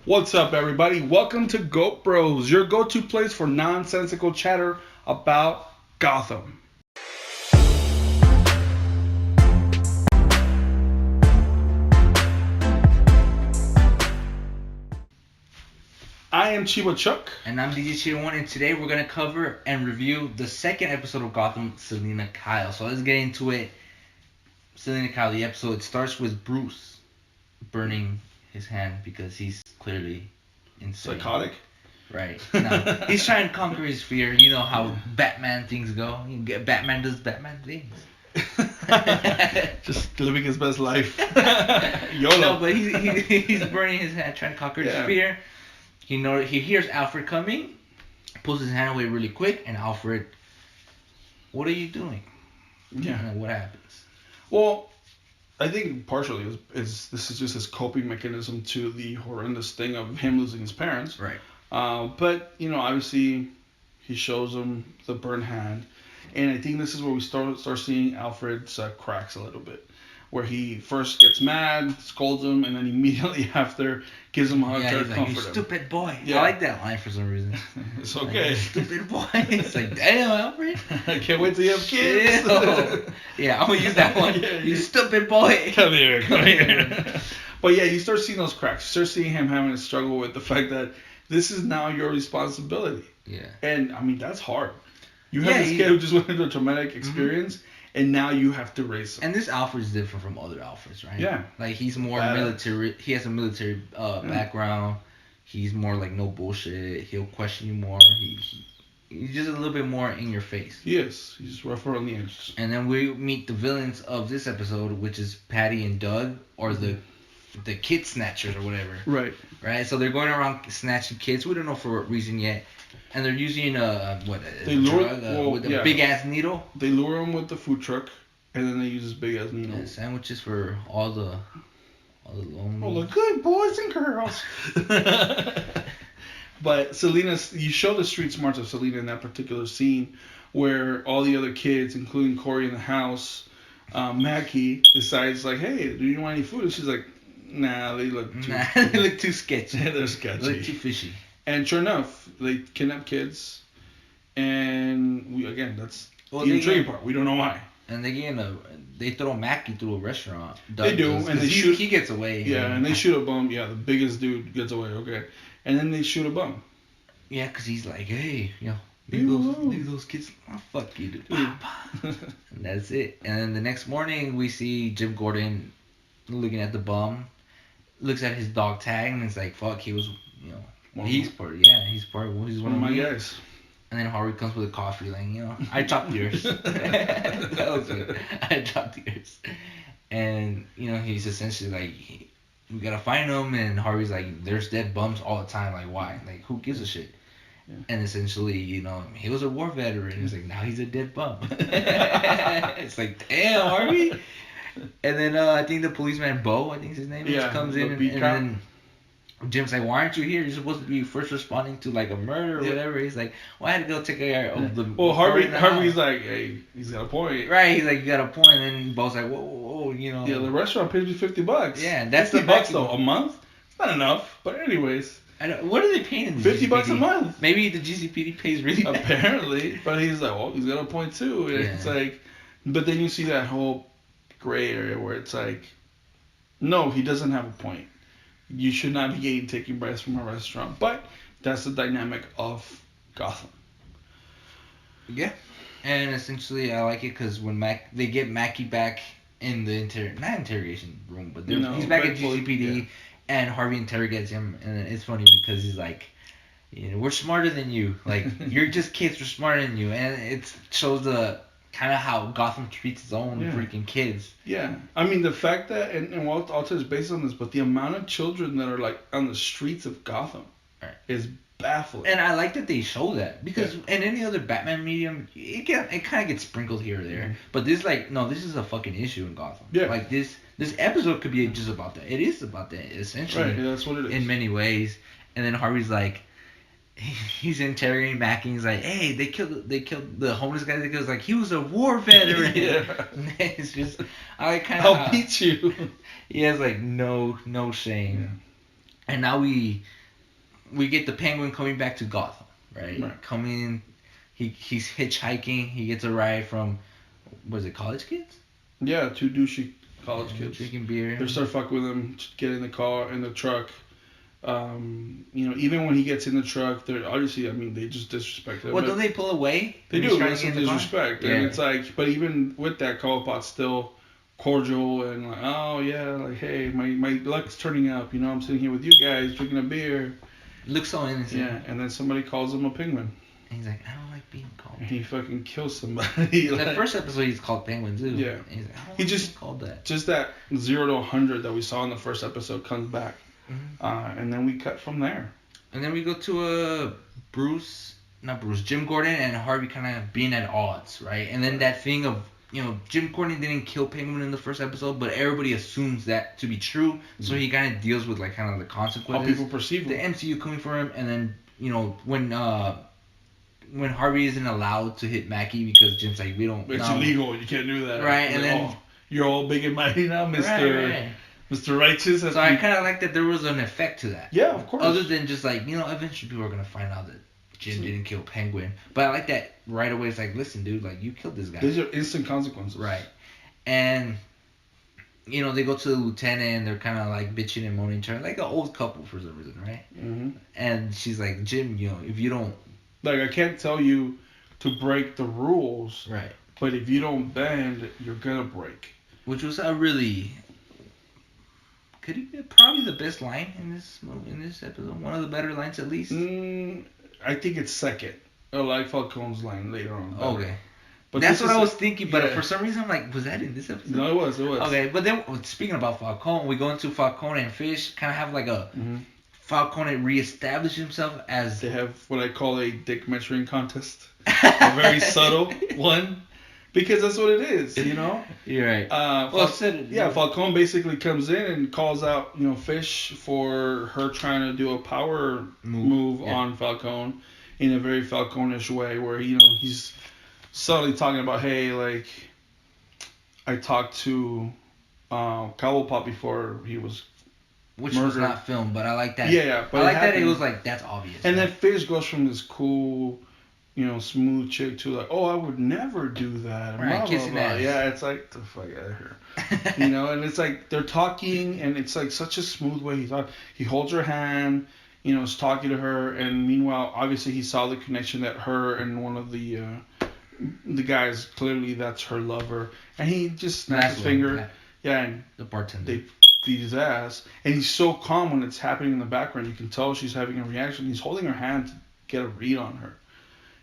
What's up, everybody? Welcome to GoatBroz, your go-to place for nonsensical chatter about Gotham. I am Chiba Chuck. And I'm DJ Chiba1, and today we're going to cover and review the second episode of Gotham, Selina Kyle. So let's get into it. Selina Kyle, the episode starts with Bruce burning his hand because he's clearly insane. Psychotic? Right. No, he's trying to conquer his fear. You know how Batman things go. Batman does Batman things. Just living his best life. YOLO. No, but he's burning his hand, trying to conquer his fear. He hears Alfred coming, pulls his hand away really quick, and Alfred, what are you doing? Yeah. And what happens? Well, I think partially is this is just his coping mechanism to the horrendous thing of him losing his parents. Right. But obviously, he shows him the burned hand, and I think this is where we start seeing Alfred's cracks a little bit, where he first gets mad, scolds him, and then immediately after gives him a hug to comfort him. Stupid boy. Yeah. I like that line for some reason. It's okay. Like, stupid boy. It's like, damn, Alfred. I can't wait till you have kids. Yeah, I'm gonna use that one. Yeah, you stupid boy. Come here. But yeah, you start seeing those cracks. You start seeing him having to struggle with the fact that this is now your responsibility. Yeah. And I mean, that's hard. You have this kid who just went through a traumatic experience, and now you have to raise him. And this Alfred is different from other Alfreds, right? Yeah. Like, he's more military. He has a military background. He's more like no bullshit. He'll question you more. He's just a little bit more in your face. He is. He's rougher on the edges. And then we meet the villains of this episode, which is Patty and Doug, or the kid snatchers or whatever. Right. Right. So they're going around snatching kids. We don't know for what reason yet. And they're using with a big ass needle. They lure him with the food truck, and then they use this big ass needle. Yeah, sandwiches for all the lonely. All the good boys and girls. But you show the street smarts of Selina in that particular scene, where all the other kids, including Corey in the house, Mackie decides like, hey, do you want any food? And she's like, nah, they look too sketchy. They're sketchy. They look too fishy. And sure enough, they kidnap kids, and that's the intriguing part. We don't know why. And they throw Mackie through a restaurant. They do, and he gets away. Yeah, and they shoot a bum. Yeah, the biggest dude gets away. Okay, and then they shoot a bum. Yeah, because he's like, hey, leave those kids. Oh, fuck you, dude. And that's it. And then the next morning, we see Jim Gordon looking at the bum, looks at his dog tag, and it's like, fuck, he was, he's one of my guys. And then Harvey comes with a coffee, like, I chopped yours. That was it. I chopped yours. And, he's essentially like, we gotta find him. And Harvey's like, there's dead bums all the time. Like, why? Like, who gives a shit? Yeah. And essentially, he was a war veteran. He's like, now he's a dead bum. It's like, damn, Harvey. And then I think the policeman, Bo, I think his name is, comes in. And then Jim's like, why aren't you here? You're supposed to be first responding to like a murder or whatever. He's like, well, I had to go take care of the. Well, Harvey's like, hey, he's got a point. Right, he's like, you got a point. And then Bo's like, whoa, Yeah, the restaurant pays me $50. Yeah, that's $50 though a month. It's not enough, but anyways. I know. What are they paying in the $50 a month? Maybe the GCPD pays really bad. Apparently, but he's like, well, he's got a point too. And it's like, but then you see that whole gray area where it's like, no, he doesn't have a point. You should not be taking bribes from a restaurant. But that's the dynamic of Gotham. Yeah. And essentially, I like it because when they get Mackie back in the not interrogation room, but he's back at GCPD, and Harvey interrogates him. And it's funny because he's like, we're smarter than you. Like, you're just kids, we're smarter than you. And it shows the kind of how Gotham treats its own freaking kids. Yeah. I mean, the fact that, and I'll touch base on this, but the amount of children that are, like, on the streets of Gotham is baffling. And I like that they show that, because in any other Batman medium, it kind of gets sprinkled here or there. Mm-hmm. But this, this is a fucking issue in Gotham. Yeah. Like, this episode could be just about that. It is about that, essentially. Right, that's what it is. In many ways. And then Harvey's like, he's interrogating Mackie. He's like, hey, they killed the homeless guy. That goes like, he was a war veteran. Yeah. It's just, I kind of. I'll beat you. He has like no shame. And now we get the Penguin coming back to Gotham, right? Coming, he's hitchhiking. He gets a ride from, was it college kids? Yeah, 2 douchey college kids. Drinking beer. They start fucking with him, get in the truck. Even when he gets in the truck, they're obviously, they just disrespect him. Well, don't they pull away? They do. That's some disrespect. Yeah. And it's like, but even with that, Cobblepot's still cordial and like, oh yeah, like, hey, my luck's turning up. I'm sitting here with you guys drinking a beer. Looks so innocent. Yeah, and then somebody calls him a penguin. And he's like, I don't like being called. And he fucking kills somebody. In the first episode, he's called Penguin too. Yeah. And he's like, I don't he just called that. Just that 0 to 100 that we saw in the first episode comes back, and then we cut from there. And then we go to Jim Gordon and Harvey kind of being at odds, right? And then that thing of, Jim Gordon didn't kill Penguin in the first episode, but everybody assumes that to be true, so he kind of deals with like kind of the consequences. How people perceive the MCU coming for him, and then when Harvey isn't allowed to hit Mackie because Jim's like, we don't. It's illegal. You can't do that. Right, and then you're all big and mighty now, Mr. Right. Mr. Righteous. So I kind of like that there was an effect to that. Yeah, of course. Other than just like, eventually people are gonna find out that Jim didn't kill Penguin. But I like that right away. It's like, listen, dude, like, you killed this guy. These are instant consequences. Right. And, they go to the lieutenant and they're kind of like bitching and moaning to her. Like an old couple for some reason, right? Mm-hmm. And she's like, Jim, if you don't... Like, I can't tell you to break the rules. Right. But if you don't bend, you're going to break. Which was a really... Could it be probably the best line in this episode? One of the better lines, at least? I think it's second. I like Falcone's line later on. Better. Okay. But that's what I was thinking, but for some reason I'm like, was that in this episode? No, it was. Okay, but then speaking about Falcone, we go into Falcone and Fish, kind of have like a Falcone reestablish himself as... They have what I call a dick measuring contest. A very subtle one. Because that's what it is, You're right. Falcone basically comes in and calls out, Fish for her trying to do a power move on Falcone in a very Falcone-ish way where, he's subtly talking about, hey, like, I talked to Cobblepot before he was Which was not filmed, but I like that. Yeah, but I like that it was like, that's obvious. And then Fish goes from this cool... smooth chick to like, oh, I would never do that. Right, blah, kissing blah, blah. ass. Yeah, it's like, the fuck out of here. And it's like, they're talking, and it's like such a smooth way he talks. He holds her hand, is talking to her, and meanwhile, obviously, he saw the connection that her and one of the guys, clearly that's her lover, and he just snaps his finger. Yeah, and the bartender. They beat his ass, and he's so calm when it's happening in the background. You can tell she's having a reaction. He's holding her hand to get a read on her.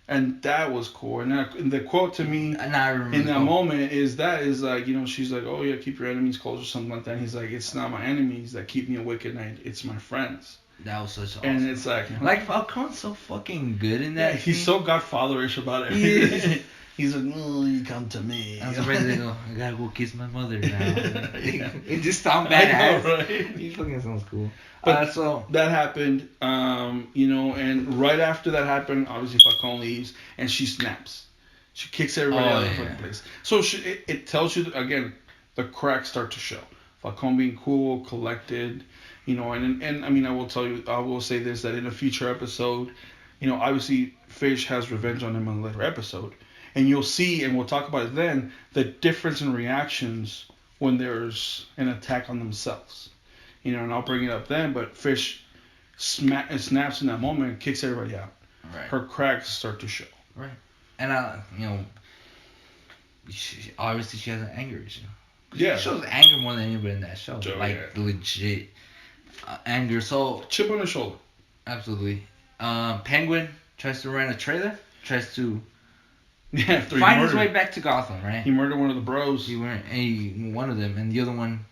And that was cool. And the quote to me in that moment is like, she's like, oh yeah, keep your enemies close or something like that. And he's like, it's not my enemies that keep me awake at night. It's my friends. That was such awesome. And it's like Falcone's so fucking good in that. Yeah, he's so Godfather-ish about it. He's like, oh, you come to me. I'm surprised they go, I gotta go kiss my mother now. It just sounds badass. I know, right? He fucking sounds cool. But so that happened, and right after that happened, obviously Falcone leaves, and she snaps. She kicks everybody out of the fucking place. So it tells you, again, the cracks start to show. Falcone being cool, collected, and I will say this, that in a future episode, obviously Fish has revenge on him in a later episode. And you'll see, and we'll talk about it then, the difference in reactions when there's an attack on themselves. And I'll bring it up then, but Fish snaps in that moment and kicks everybody out. Right. Her cracks start to show. Right. And, obviously she has an anger issue. Yeah. She shows anger more than anybody in that show. Legit anger. So chip on her shoulder. Absolutely. Penguin tries to rent a trailer. Tries to... Yeah, find his way back to Gotham, right? He murdered one of the bros. One of them, and the other one,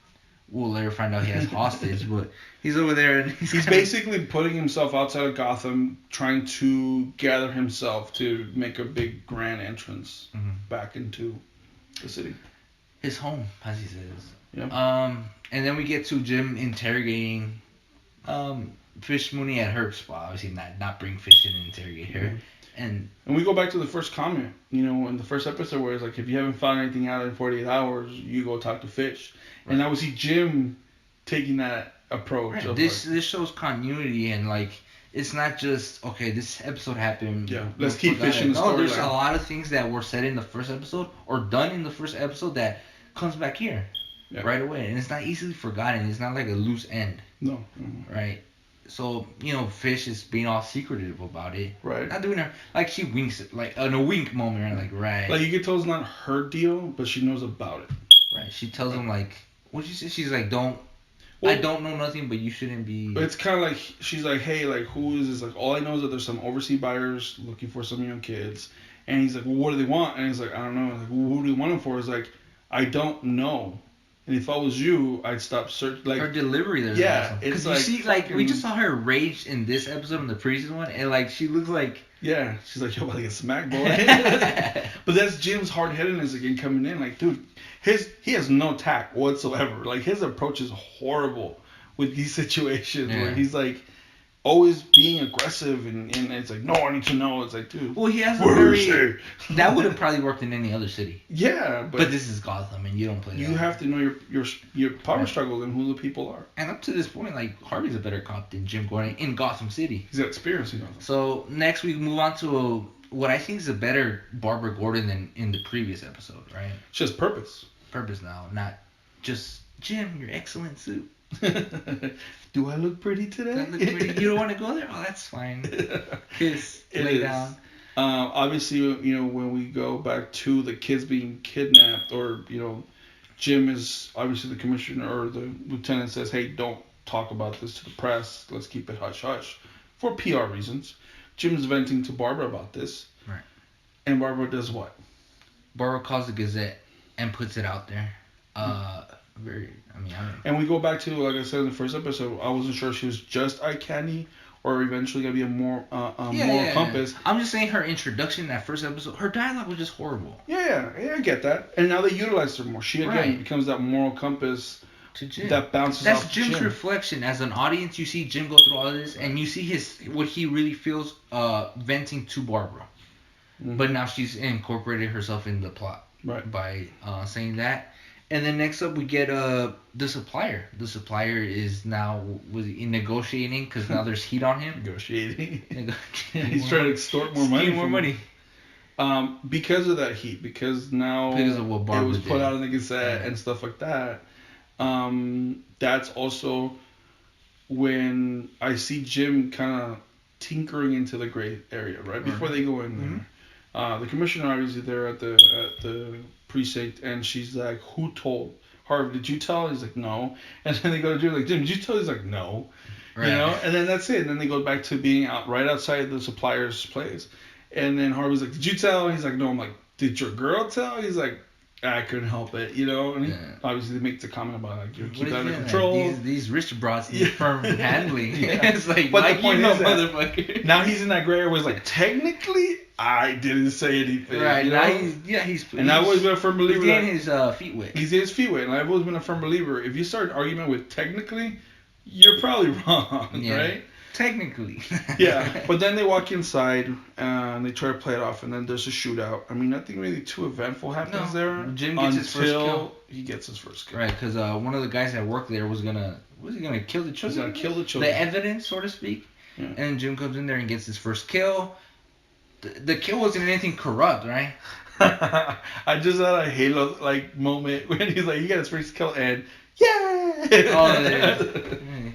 we'll later find out he has hostage, but he's over there. And he's basically putting himself outside of Gotham, trying to gather himself to make a big grand entrance back into the city. His home, as he says. Yeah. And then we get to Jim interrogating Fish Mooney at her spot. Obviously, not bring Fish in and interrogate her. Mm-hmm. And we go back to the first comment, in the first episode where it's like, if you haven't found anything out in 48 hours, you go talk to Fish. Right. And I would see Jim taking that approach. Right. This shows continuity and like it's not just okay. This episode happened. Yeah, let's keep fishing the story. No, there's a lot of things that were said in the first episode or done in the first episode that comes back here right away, and it's not easily forgotten. It's not like a loose end. No. Right. So Fish is being all secretive about it. Right. Not doing her like she winks like in a wink moment. Right? Like right. Like you can tell it's not her deal, but she knows about it. Right. She tells him like, what she say? She's like, I don't know nothing, but you shouldn't be. But it's kind of like she's like, hey, like who is this? Like all I know is that there's some overseas buyers looking for some young kids, and he's like, well, what do they want? And he's like, I don't know. Like, well, who do you want them for? He's like, I don't know. And if I was you, I'd stop search. Like her delivery there. Yeah, awesome. It's like you see, like we just saw her rage in this episode and the previous one, and like she looks like. Yeah, she's like, yo, about to get smacked, boy. But that's Jim's hard-headedness again coming in. Like, dude, he has no tact whatsoever. Like, his approach is horrible with these situations where he's like always being aggressive and it's like, no, I need to know. It's like, dude. Well, he has that would have probably worked in any other city. Yeah, but this is Gotham and you don't play that. You have to know your power struggles and who the people are. And up to this point, like Harvey's a better cop than Jim Gordon in Gotham City. He's got experience in Gotham. So next we move on to what I think is a better Barbara Gordon than in the previous episode, right? She has purpose. Purpose now, not just Jim, your excellent suit. Do I look pretty today? Do I look pretty? You don't want to go there? Oh, that's fine. Kiss, lay down. Obviously, when we go back to the kids being kidnapped, or Jim is obviously the commissioner or the lieutenant says, "Hey, don't talk about this to the press. Let's keep it hush hush," for PR reasons. Jim's venting to Barbara about this. Right. And Barbara does what? Barbara calls the Gazette and puts it out there. And we go back to, like I said in the first episode, I wasn't sure if she was just eye candy or eventually gonna be a moral compass. I'm just saying her introduction in that first episode, her dialogue was just horrible. Yeah, I get that. And now they utilize her more. She again becomes that moral compass to Jim. That bounces That's off Jim's Jim. reflection. As an audience, you see Jim go through all of this, and you see what he really feels venting to Barbara. Mm-hmm. But now she's incorporated herself in the plot by saying that. And then next up we get the supplier. The supplier is now negotiating because now there's heat on him. Negotiating. He's trying to extort more money. More money. Because of that heat. Because now because of what Barbara it was put out in the Gazette and stuff like that. That's also when I see Jim kind of tinkering into the gray area right before they go in there. The commissioner obviously there at the precinct, and she's like, "Who told Harvey? Did you tell?" He's like, "No." And then they go to Jim like, "Jim, did you tell?" He's like, "No." Right. And then that's it. And then they go back to being out right outside the supplier's place. And then Harvey's like, "Did you tell?" He's like, "No." I'm like, "Did your girl tell?" He's like, "I couldn't help it," And obviously they make the comment about like, you keep that under control. These rich broads need firm handling. It's like, but the point is motherfucker. Now he's in that gray area where it's like, technically, I didn't say anything. Right. Now he's and I've always been a firm believer. He's getting his feet wet. He's getting his feet wet, and I've always been a firm believer. If you start an argument with technically, you're probably wrong, right? Technically. Yeah, but then they walk inside and they try to play it off, and then there's a shootout. I mean, nothing really too eventful happens there. Jim gets his first kill. He gets his first kill. Right, because one of the guys that worked there was he gonna kill the children? He's gonna kill the children. The evidence, so to speak. Yeah. And Jim comes in there and gets his first kill. The kill wasn't anything corrupt, right? I just had a Halo moment when he's like, he got his first kill and yeah.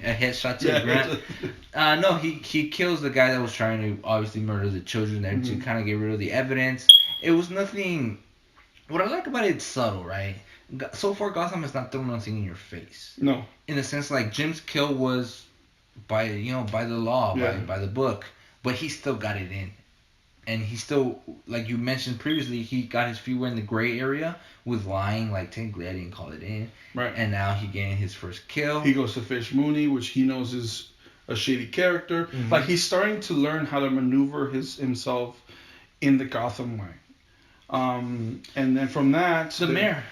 A headshot to the ground. No, he kills the guy that was trying to obviously murder the children there to kind of get rid of the evidence. It was nothing. What I like about it, it's subtle, right? So far, Gotham has not thrown nothing in your face. No. In the sense, like Jim's kill was by the law, by the book, but he still got it in. And he still, like you mentioned previously, he got his feet wet in the gray area with lying. Like, technically, I didn't call it in. Right. And now he getting his first kill. He goes to Fish Mooney, which he knows is a shady character. Mm-hmm. Like, he's starting to learn how to maneuver himself in the Gotham way. And then from that... The mayor.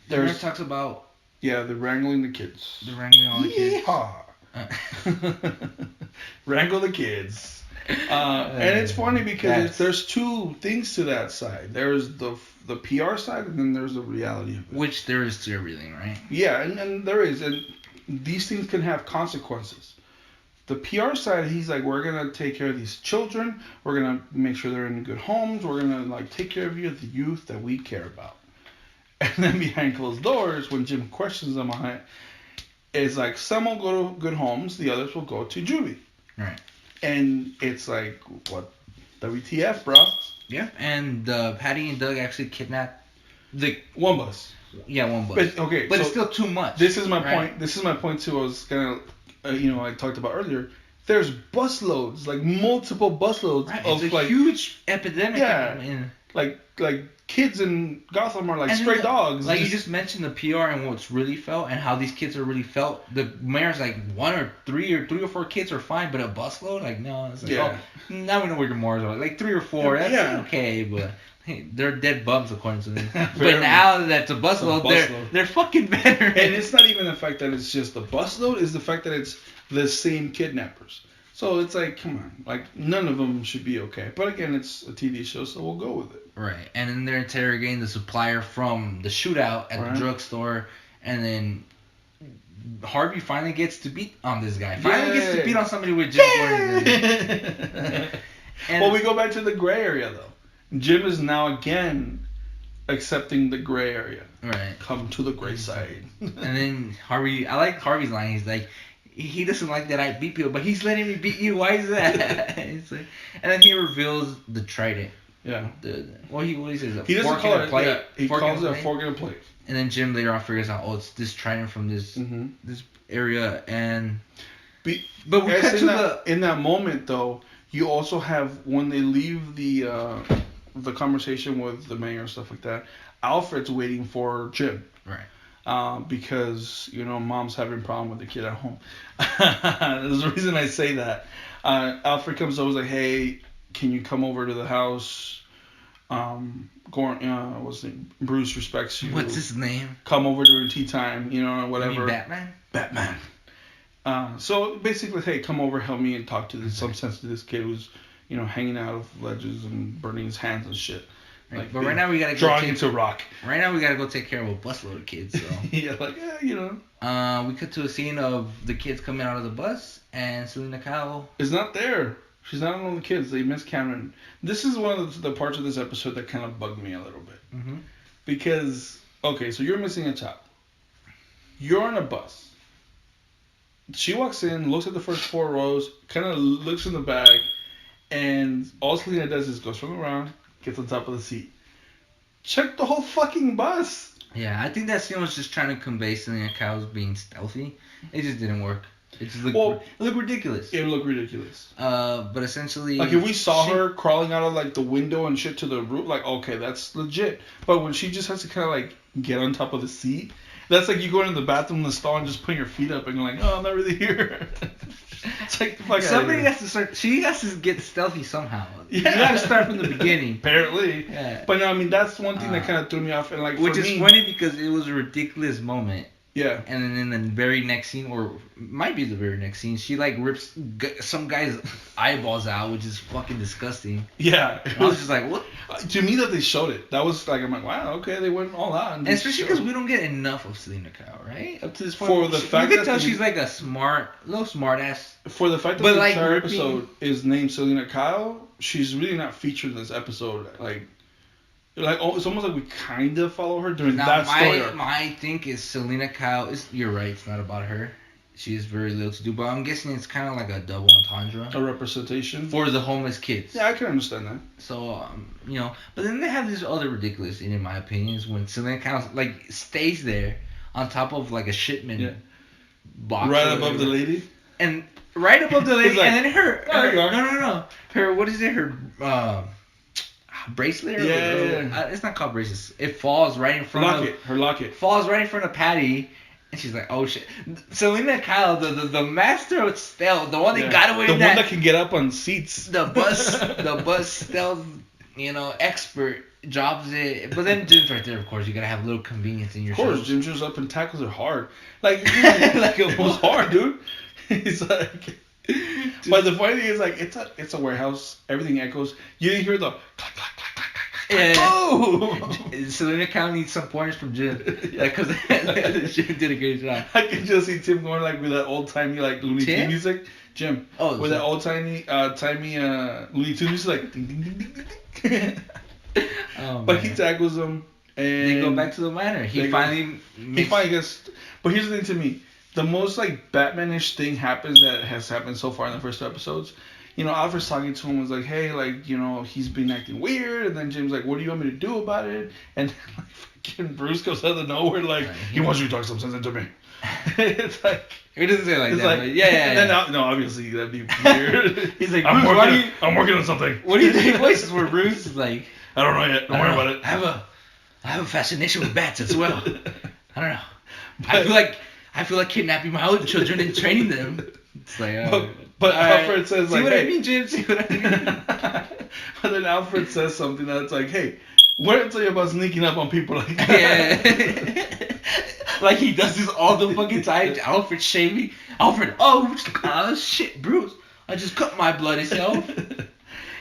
The mayor talks about... Yeah, they're wrangling the kids. They're wrangling all the kids. Wrangle the kids. And it's funny because there's two things to that side. There's the PR side, and then there's the reality of it. Which there is to everything, right? Yeah, and there is. And these things can have consequences. The PR side, he's like, we're gonna take care of these children. We're gonna make sure they're in good homes. We're gonna like take care of you, the youth that we care about. And then behind closed doors, when Jim questions them on it, it's like some will go to good homes, the others will go to juvie. Right. And it's like, what? WTF, bro? Yeah. And Patty and Doug actually kidnapped the one bus. Yeah, one bus. But okay, but so it's still too much. This is my point. This is my point too. I was gonna, I talked about earlier. There's busloads, like multiple busloads of it's like huge epidemic. Yeah. Like kids in Gotham are like stray dogs. Like you just mentioned the PR and what's really felt and how these kids are really felt. The mayor's like three or four kids are fine, but a busload, like no. It's like, now we know where your morals are. Like 3 or 4, that's okay, but hey, they're dead bums according to them. But now that's a busload, they're fucking better. And it's not even the fact that it's just the busload; it's the fact that it's the same kidnappers. So it's like, come on, like none of them should be okay. But again, it's a TV show, so we'll go with it. Right, and then they're interrogating the supplier from the shootout at the drugstore, and then Harvey finally gets to beat on this guy. Finally gets to beat on somebody with Jim Gordon. Well, we go back to the gray area though. Jim is now again accepting the gray area. Right. Come to the gray side. And then Harvey, I like Harvey's line. He's like, he doesn't like that I beat people, but he's letting me beat you. Why is that? It's like, and then he reveals the trident. Yeah. What he says, he doesn't call it a plate. Yeah, he calls it a fork and a plate. And then Jim later on figures out, it's this trident from this this area, and but we cut to in that moment though. You also have when they leave the conversation with the mayor and stuff like that. Alfred's waiting for Jim. Right. Because mom's having a problem with the kid at home. There's a reason I say that. Alfred comes over, like, hey, can you come over to the house? What's his name? Bruce respects you. What's his name? Come over during tea time, whatever. You mean Batman. So basically, hey, come over, help me, and talk to some sense to this kid who's, hanging out of ledges and burning his hands and shit. Right. Like, but right now we gotta go drawing into rock. Right now we gotta go take care of a busload of kids. So. Yeah, we cut to a scene of the kids coming out of the bus and Selena Kyle is not there. She's not on the kids. They miss Cameron. This is one of the parts of this episode that kind of bugged me a little bit. Mm-hmm. Because so you're missing a child. You're on a bus. She walks in, looks at the first 4 rows, kind of looks in the bag, and all Selena does is goes from around. Gets on top of the seat. Check the whole fucking bus. Yeah, I think that scene was just trying to convey Selena Kyle's being stealthy. It just didn't work. It just looked ridiculous. It looked ridiculous. But essentially, like if we saw her crawling out of like the window and shit to the roof, like okay, that's legit. But when she just has to kind of like get on top of the seat, that's like you going to the bathroom in the stall and just putting your feet up and you're like, oh, I'm not really here. It's like somebody has to start. She has to get stealthy somehow. Yeah. You got to start from the beginning. Apparently. Yeah. But no, I mean that's one thing that kind of threw me off, and like which is funny because it was a ridiculous moment. Yeah. And then in the very next scene, or might be the very next scene, she like rips some guy's eyeballs out, which is fucking disgusting. Yeah. I was just like, what? To me, that they showed it. That was like, I'm like, wow, okay, they went all out. And especially because we don't get enough of Selena Kyle, right? Up to this point, for the fact you can tell she's like a little smart ass. For the fact that the entire episode is named Selena Kyle, she's really not featured in this episode. Like it's almost like we kind of follow her during that story. My think is Selena Kyle you're right, it's not about her. She has very little to do, but I'm guessing it's kind of like a double entendre. A representation for the homeless kids. Yeah, I can understand that. So but then they have this other ridiculous thing, in my opinion, is when Selena Kyle like stays there on top of like a shipment box right above the lady. And right above the lady, and then her no, her what is it? Her bracelet? Yeah. It's not called bracelets. It falls right in front of her locket. Falls right in front of Patty, and she's like, "Oh shit!" Selena Kyle, the master of stealth, the one that got away. The one that can get up on seats. The bus stealth, expert drops it. But then Jim's right there, of course. You gotta have a little convenience in your show. Of course, Jim shows up and tackles her hard. Like it was hard, dude. He's like. But the funny thing is, like, it's a warehouse. Everything echoes. You didn't hear the clack, clack, clack, clack, clack, Yeah. Boom! Selena Kyle needs some pointers from Jim. Yeah. Because Jim did a great job. I can just see Tim going like with that old timey like Looney Tunes Tim? music. Jim. Oh, with Jim. that old timey Looney Tunes music like ding ding ding ding ding. Oh, But man. he tackles him and They go back to the manor. He finally gets. But here's the thing to me. The most like Batman-ish thing happens that has happened so far in the first two episodes. You know, Alfred's talking to him, was like, hey, like, you know, he's been acting weird. And then Jim's like, what do you want me to do about it? And like, fucking Bruce goes out of nowhere, like, he wants you to talk some sense into me. It's like, he doesn't say it like it's that. like, But yeah. And then, no, obviously, that'd be weird. He's like, I'm Bruce, I'm working on something. what do you think voices were? Bruce is like, I don't know yet. Don't worry about it. I have a fascination with bats as well. I don't know. But- I feel like kidnapping my own children and training them. It's like, but Alfred says, see like, what hey. I mean, Jim? See what I mean? But then Alfred says something that's like, hey, what did I tell you about sneaking up on people like that? Yeah. Like he does this all the fucking time. Alfred shaming. Alfred, oh shit, Bruce. I just cut my bloody self.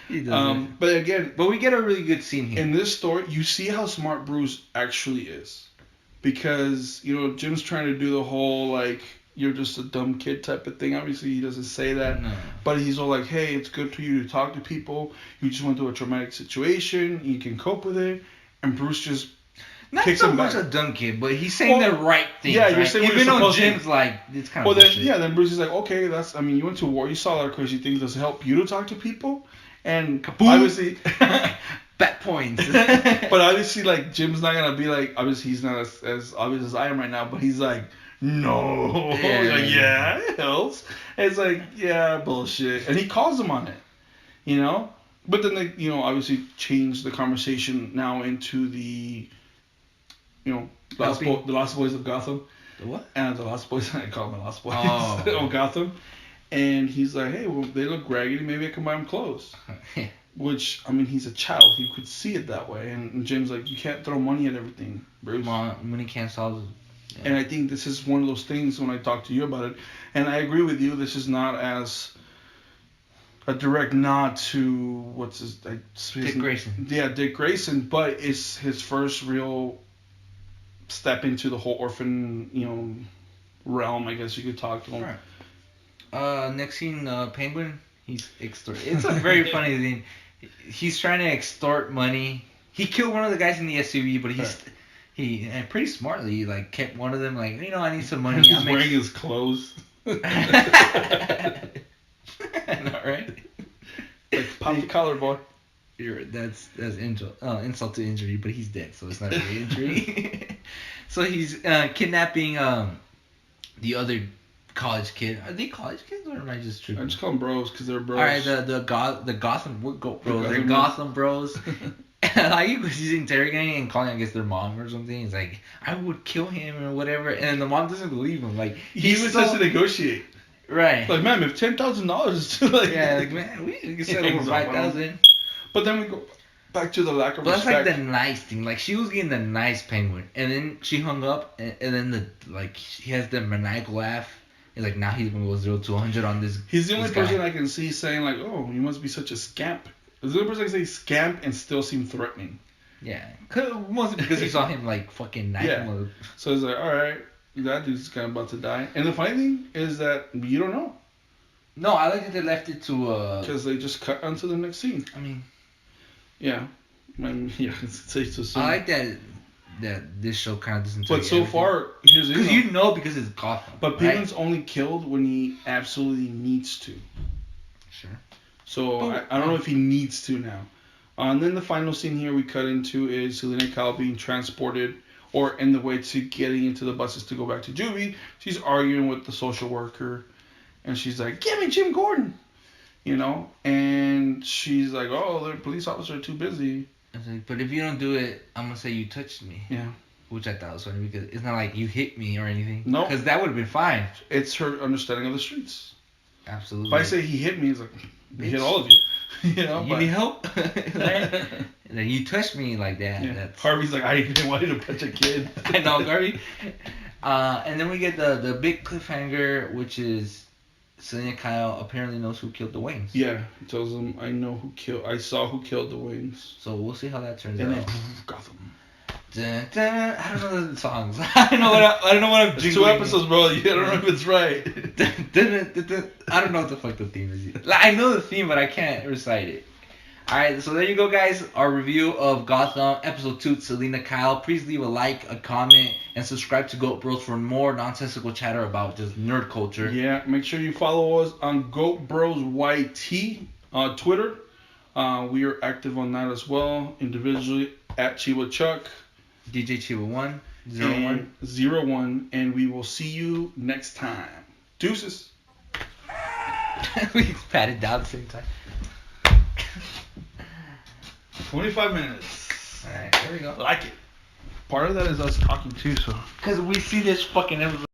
He does it. But again, But we get a really good scene here. in this story, you see how smart Bruce actually is. Because, you know, Jim's trying to do the whole, like, you're just a dumb kid type of thing. Obviously, he doesn't say that. No. But he's all like, hey, it's good for you to talk to people. You just went through a traumatic situation. You can cope with it. And Bruce just Not kicks so him much back. a dumb kid, but he's saying Well, the right thing. yeah, right? you're saying what even you're though supposed to. Jim's like, it's kind of Well, then, bullshit. yeah, then Bruce is like, okay, you went to war. You saw a lot of crazy things. Does it help you to talk to people? And Kaboom. obviously... Bat points. But obviously, like, Jim's not gonna be like, obviously he's not as obvious as I am right now, but he's like, no, Yeah. it helps. And it's like, yeah, bullshit, and he calls him on it, you know. But then they, you know, obviously change the conversation now into the, you know, the Lost Boys of Gotham. The what? And the Lost Boys, I call them the Lost Boys Oh. of Gotham. And he's like, hey, well, they look raggedy, maybe I can buy them clothes. Which, I mean, he's a child. He could see it that way. And Jim's like, you can't throw money at everything, Bruce. Money can't solve it. Yeah. And I think this is one of those things when I talk to you about it. And I agree with you. This is not as a direct nod to, what's his... Dick Grayson. Yeah, Dick Grayson. But it's his first real step into the whole orphan, you know, realm, I guess you could talk to him. Right. Next scene, Penguin. He's extort. It's a very funny thing. He's trying to extort money. He killed one of the guys in the SUV, but he pretty smartly like kept one of them like, you know, I need some money. He's wearing his clothes. I know, right? Like pop the collar, boy. That's insult to injury, but he's dead, so it's not really injury. So he's kidnapping the other college kid. Are they college kids or am I just tripping? I just call them bros because they're bros. All right, the Gotham GoatBroz. They're Gotham Gotham bros. Like he's interrogating and calling, I guess, their mom or something. He's like, I would kill him or whatever, and the mom doesn't believe him. Like he even says to negotiate. Right. Like, man, if $10,000 is too like. Yeah, like man, we can settle for 5,000. But then we go back to the lack of But respect. that's like the nice thing. Like she was getting the nice penguin, and then she hung up, and then he has the maniacal laugh. He's like, now he's gonna go 0 to 100 on this. He's the only this person guy. I can see saying like, oh, you must be such a scamp. He's the only person I can say scamp and still seem threatening. Yeah, mostly because you saw him like fucking knife Yeah. him. So it's like, all right, that dude's kind of about to die. And the funny thing is that you don't know No, I like that they left it to. because they just cut onto the next scene. I mean, Yeah, yeah, it's safe to assume. I like that this show kind of doesn't. tell But you so everything. far, here's the Because thing. you know because it's Gotham. But right? Penguin's only killed when he absolutely needs to. Sure. So Oh, I don't know if he needs to now. And then the final scene here we cut into is Selena Kyle being transported or in the way to getting into the buses to go back to juvie. She's arguing with the social worker and she's like, give me Jim Gordon. You know? And she's like, oh, the police officer are too busy. I was like, but if you don't do it, I'm gonna say you touched me. Yeah. Which I thought was funny because it's not like you hit me or anything. No. Because that would have been fine. It's her understanding of the streets. Absolutely. If I say he hit me, it's like, he hit Bitch. all of you. You know? You need help? Right? And then you touched me like that. Yeah. That's Harvey's like, I didn't want you to punch a kid. I know, Garvey. And then we get the big cliffhanger, which is Selena Kyle apparently knows who killed the Waynes. Yeah, he tells him, I saw who killed the Waynes. So we'll see how that turns and out. Then, Gotham. Dun, dun, I don't know the songs. I don't know what I'm It's jingling. 2 episodes, bro. I don't know if it's right. I don't know what the fuck the theme is. Like, I know the theme, but I can't recite it. Alright, so there you go, guys. Our review of Gotham, episode 2, Selena Kyle. Please leave a like, a comment, and subscribe to GoatBroz for more nonsensical chatter about just nerd culture. Yeah, make sure you follow us on GoatBroz YT on Twitter. We are active on that as well, individually at Chiba Chuck. DJ Chiba 1, 01, and we will see you next time. Deuces. We patted down at the same time. 25 minutes. Alright, there we go. Like it. Part of that is us talking too, so. Because we see this fucking episode.